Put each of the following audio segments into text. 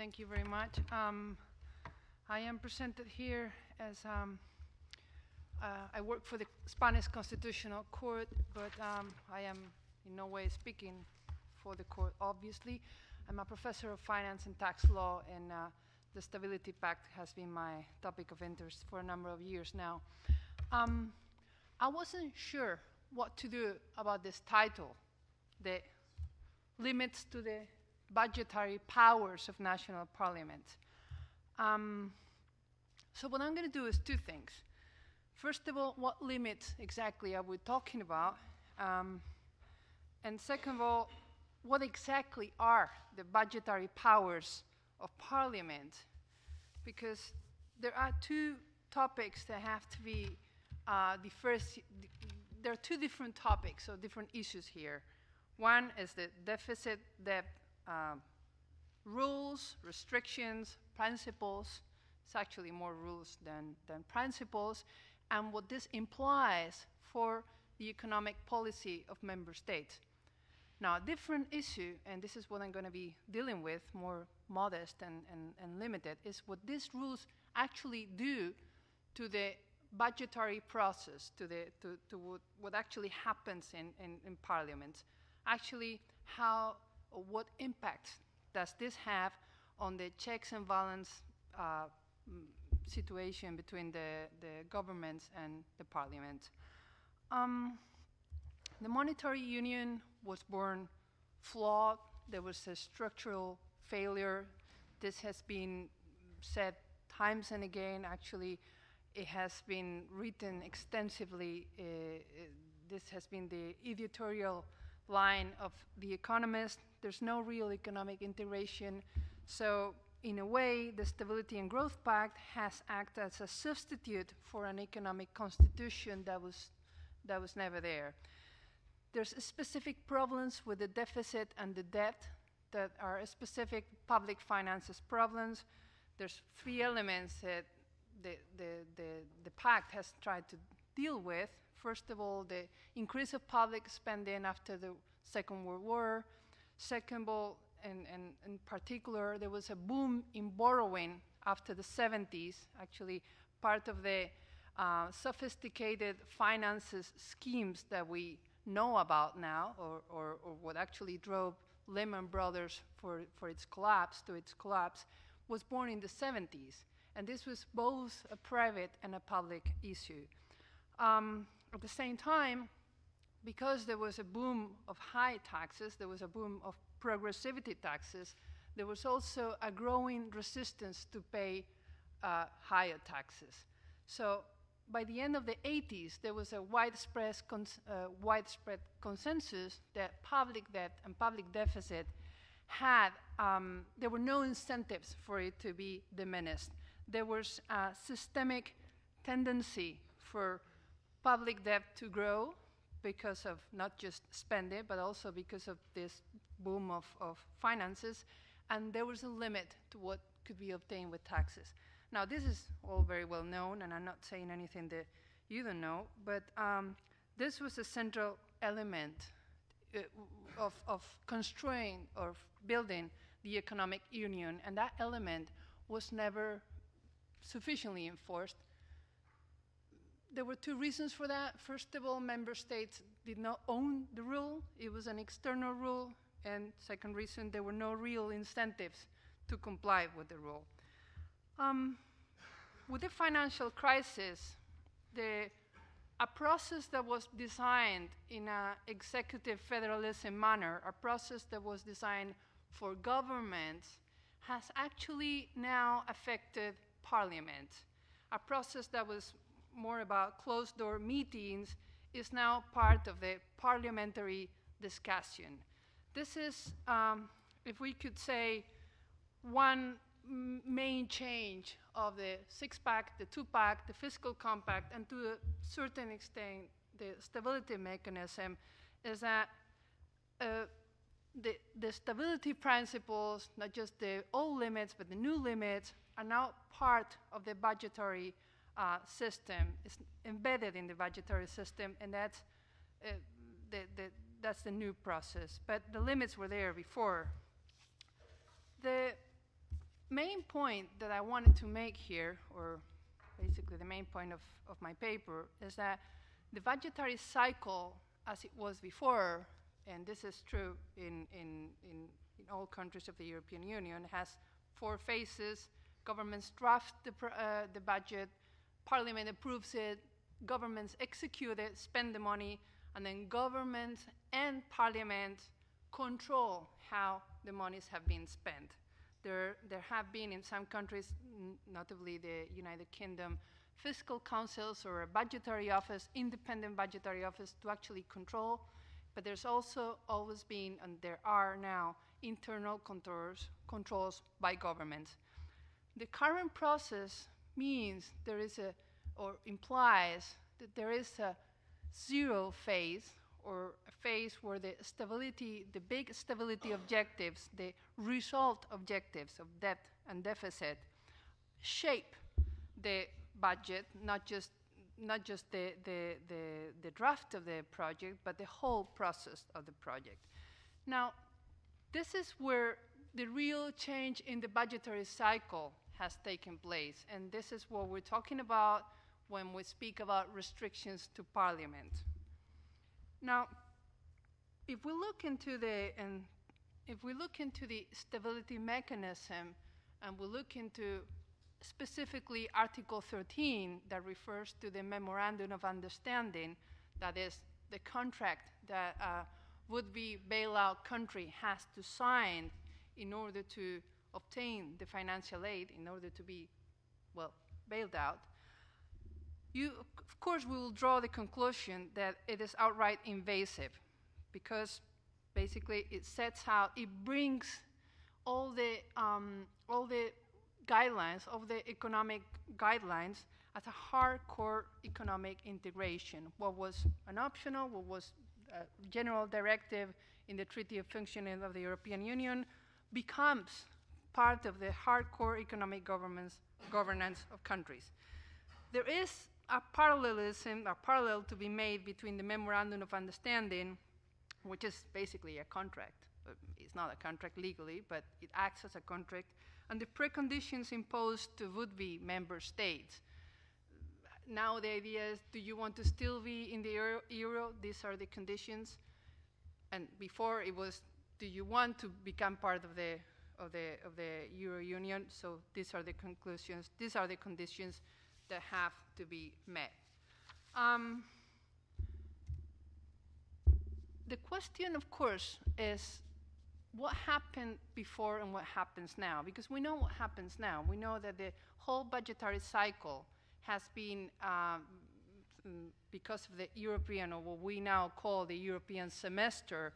Thank you very much. I am presented here as I work for the Spanish Constitutional Court, but I am in no way speaking for the court, obviously. I'm a professor of finance and tax law, and the Stability Pact has been my topic of interest for a number of years now. I wasn't sure what to do about this title, the limits to the budgetary powers of national parliaments. So what I'm going to do is two things. First of all, what limits exactly are we talking about? And second of all, what exactly are the budgetary powers of Parliament? Because there are two topics that have to be there are two different topics, so different issues here. One is the deficit debt rules, restrictions, principles. It's actually more rules than principles, and what this implies for the economic policy of member states. Now, a different issue, and this is what I'm going to be dealing with, more modest and limited, is what these rules actually do to the budgetary process, to what actually happens in Parliament. Actually, what impact does this have on the checks and balance situation between the governments and the Parliament? The monetary union was born flawed. There was a structural failure. This has been said times and again. Actually, it has been written extensively. This has been the editorial line of The Economist. There's no real economic integration. So in a way, the Stability and Growth Pact has acted as a substitute for an economic constitution that was never there. There's specific problems with the deficit and the debt that are specific public finances problems. There's three elements that the pact has tried to deal with. First of all, the increase of public spending after the Second World War. Second of all, in particular, there was a boom in borrowing after the 70s. Actually, part of the sophisticated finances schemes that we know about now, or what actually drove Lehman Brothers for its collapse, was born in the 70s. And this was both a private and a public issue. At the same time, because there was a boom of high taxes, there was a boom of progressivity taxes, there was also a growing resistance to pay higher taxes. So by the end of the 80s, there was a widespread consensus that public debt and public deficit there were no incentives for it to be diminished. There was a systemic tendency for public debt to grow because of not just spending, but also because of this boom of finances, and there was a limit to what could be obtained with taxes. Now, this is all very well known, and I'm not saying anything that you don't know, but this was a central element of construing or building the economic union, and that element was never sufficiently enforced. There were two reasons for that. First of all, member states did not own the rule. It was an external rule. And second reason, there were no real incentives to comply with the rule. With the financial crisis, a process that was designed in an executive federalism manner, a process that was designed for governments, has actually now affected Parliament. A process that was more about closed-door meetings is now part of the parliamentary discussion. This is, if we could say, one main change of the six-pack, the two-pack, the fiscal compact, and to a certain extent, the stability mechanism, is that the stability principles, not just the old limits, but the new limits, are now part of the budgetary system. It's embedded in the budgetary system, and that's the new process. But the limits were there before. The main point that I wanted to make here, or basically the main point of my paper, is that the budgetary cycle, as it was before, and this is true in all countries of the European Union, has 4 phases. Governments draft the budget, Parliament approves it, governments execute it, spend the money, and then governments and Parliament control how the monies have been spent. There have been in some countries, notably the United Kingdom, fiscal councils or a budgetary office, independent budgetary office to actually control, but there's also always been, and there are now, internal controls by governments. The current process means there is or implies that there is a 0 phase, or a phase where the big stability objectives, the result objectives of debt and deficit, shape the budget, not just the draft of the project, but the whole process of the project. Now, this is where the real change in the budgetary cycle has taken place, and this is what we're talking about when we speak about restrictions to Parliament. Now, if we look into the stability mechanism, and we look into specifically Article 13 that refers to the Memorandum of Understanding, that is the contract that a would-be bailout country has to sign in order to obtain the financial aid, in order to be, well, bailed out, of course, we will draw the conclusion that it is outright invasive, because basically it sets out, it brings all the guidelines, all the economic guidelines as a hardcore economic integration. What was an optional, what was a general directive in the Treaty of Functioning of the European Union becomes part of the hardcore economic governance of countries. There is a parallelism, a parallel to be made between the Memorandum of Understanding, which is basically a contract. It's not a contract legally, but it acts as a contract, and the preconditions imposed to would-be member states. Now the idea is, do you want to still be in the euro? These are the conditions. And before it was, do you want to become part of the Euro Union? So these are the conclusions. These are the conditions that have to be met. The question, of course, is what happened before and what happens now? Because we know what happens now. We know that the whole budgetary cycle has been, because of the European, or what we now call the European semester,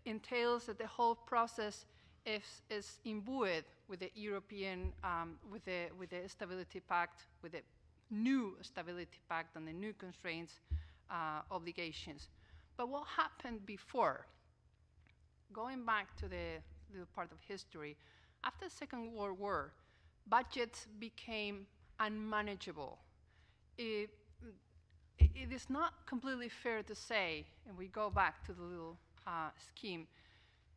entails that the whole process is imbued with the European, with the Stability Pact, with the new Stability Pact and the new constraints, obligations. But what happened before? Going back to the little part of history, after the Second World War, budgets became unmanageable. It is not completely fair to say, and we go back to the little scheme,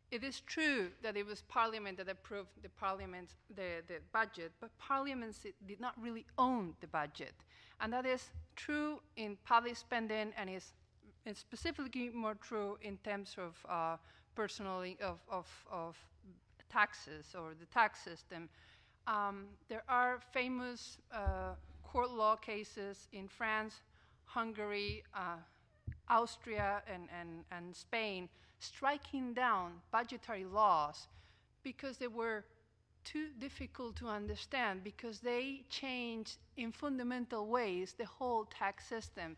it is true that it was Parliament that approved the budget, but parliaments did not really own the budget. And that is true in public spending, and is specifically more true in terms of of taxes, or the tax system. There are famous court law cases in France, Hungary, Austria, and Spain, striking down budgetary laws because they were too difficult to understand, because they changed in fundamental ways the whole tax system.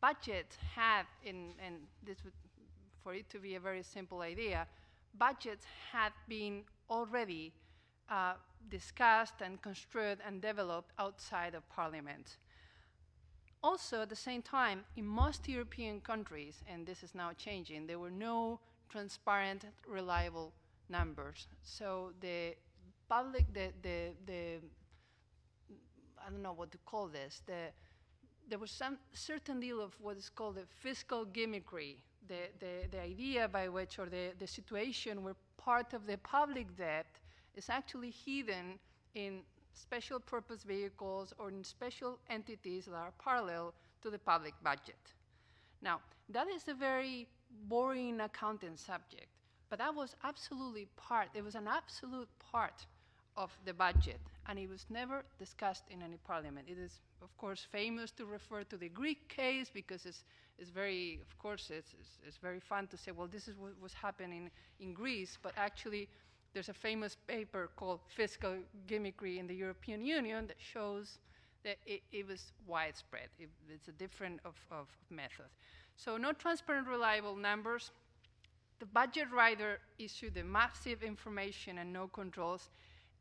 Budgets have, and this would, for it to be a very simple idea, budgets had been already discussed and construed and developed outside of Parliament. Also, at the same time, in most European countries, and this is now changing, there were no transparent, reliable numbers. So the public, I don't know what to call this, there was some certain deal of what is called the fiscal gimmickry, the idea by which, or the situation where part of the public debt is actually hidden in special purpose vehicles or in special entities that are parallel to the public budget. Now, that is a very boring accounting subject, but that was absolutely part, it was an absolute part of the budget, and it was never discussed in any parliament. It is, of course, famous to refer to the Greek case because it's very, of course, it's very fun to say, well, this is what was happening in Greece, but actually there's a famous paper called Fiscal Gimmickry in the European Union that shows that it was widespread. It's a different of method. So no transparent, reliable numbers. The budget writer issued the massive information and no controls,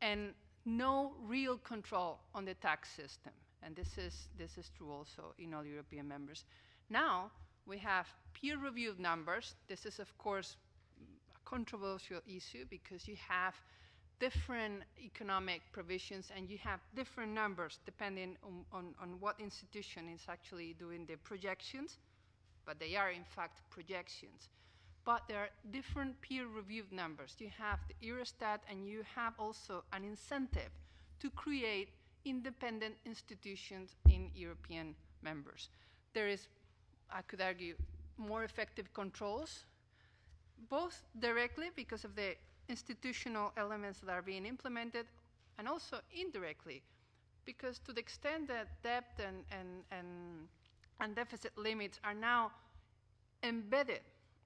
and no real control on the tax system. And this is true also in all European members. Now we have peer-reviewed numbers. This is, of course, a controversial issue because you have different economic provisions and you have different numbers depending on what institution is actually doing the projections, but they are in fact projections. But there are different peer-reviewed numbers. You have the Eurostat, and you have also an incentive to create independent institutions in European members. There is, I could argue, more effective controls, both directly because of the institutional elements that are being implemented, and also indirectly, because to the extent that debt and deficit limits are now embedded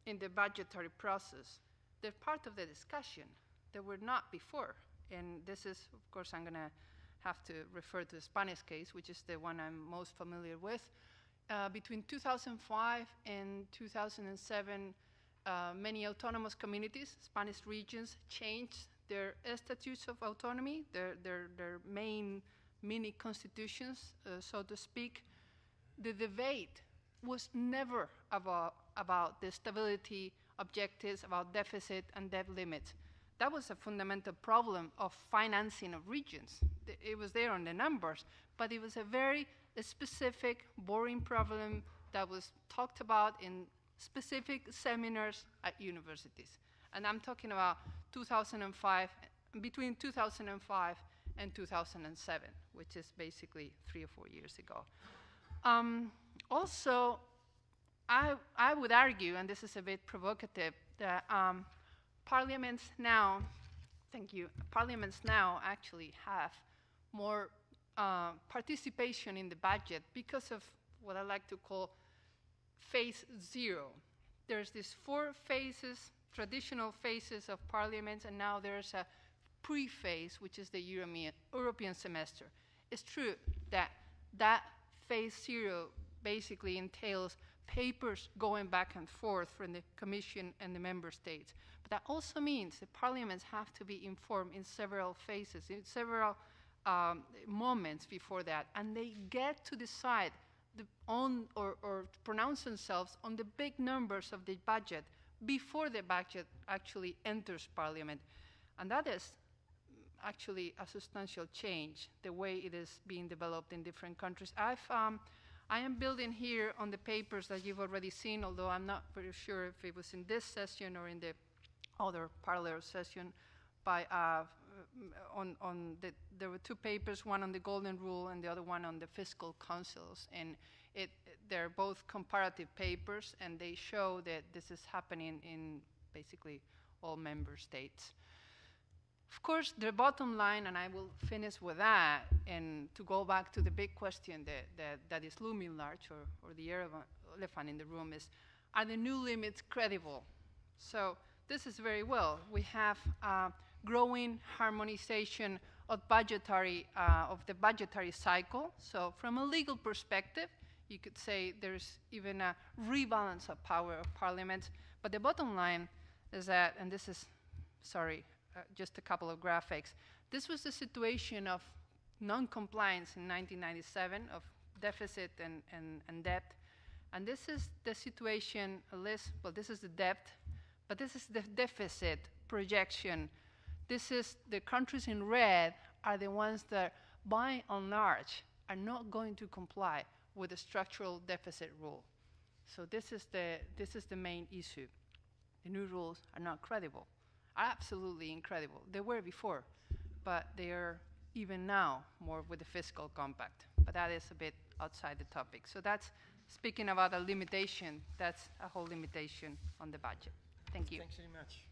in the budgetary process, they're part of the discussion. They were not before. And this is, of course, I'm going to have to refer to the Spanish case, which is the one I'm most familiar with. Between 2005 and 2007, many autonomous communities, Spanish regions, changed their statutes of autonomy, their main mini constitutions, so to speak. The debate was never about the stability objectives, about deficit and debt limits. That was a fundamental problem of financing of regions. It was there on the numbers, but it was a very specific, boring problem that was talked about in specific seminars at universities. And I'm talking about 2005, between 2005 and 2007, which is basically 3 or 4 years ago. Also, I would argue, and this is a bit provocative, that parliaments now, thank you, parliaments now actually have more participation in the budget because of what I like to call phase 0. There's these 4 phases, traditional phases of parliaments, and now there's a pre-phase, which is the European semester. It's true that that phase 0 basically entails papers going back and forth from the Commission and the member states. But that also means that parliaments have to be informed in several phases, in several moments before that, and they get to decide or pronounce themselves on the big numbers of the budget before the budget actually enters parliament. And that is actually a substantial change, the way it is being developed in different countries. I am building here on the papers that you've already seen, although I'm not very sure if it was in this session or in the other parallel session, by there were 2 papers, one on the Golden Rule and the other one on the fiscal councils, and they're both comparative papers, and they show that this is happening in basically all member states. Of course, the bottom line, and I will finish with that, and to go back to the big question that is looming large, or the elephant in the room, is, are the new limits credible? So this is very well. We have growing harmonization of the budgetary cycle. So from a legal perspective, you could say there's even a rebalance of power of parliaments. But the bottom line is that, and this is, sorry, just a couple of graphics. This was the situation of non-compliance in 1997 of deficit and debt. And this is the situation, well, this is the debt, but this is the deficit projection. This is the countries in red are the ones that, by and large, are not going to comply with the structural deficit rule. So this is the main issue. The new rules are not credible. are absolutely incredible. They were before, but they are even now more with the fiscal compact. But that is a bit outside the topic. So that's, speaking about a limitation, that's a whole limitation on the budget. Thank you. Thanks very much.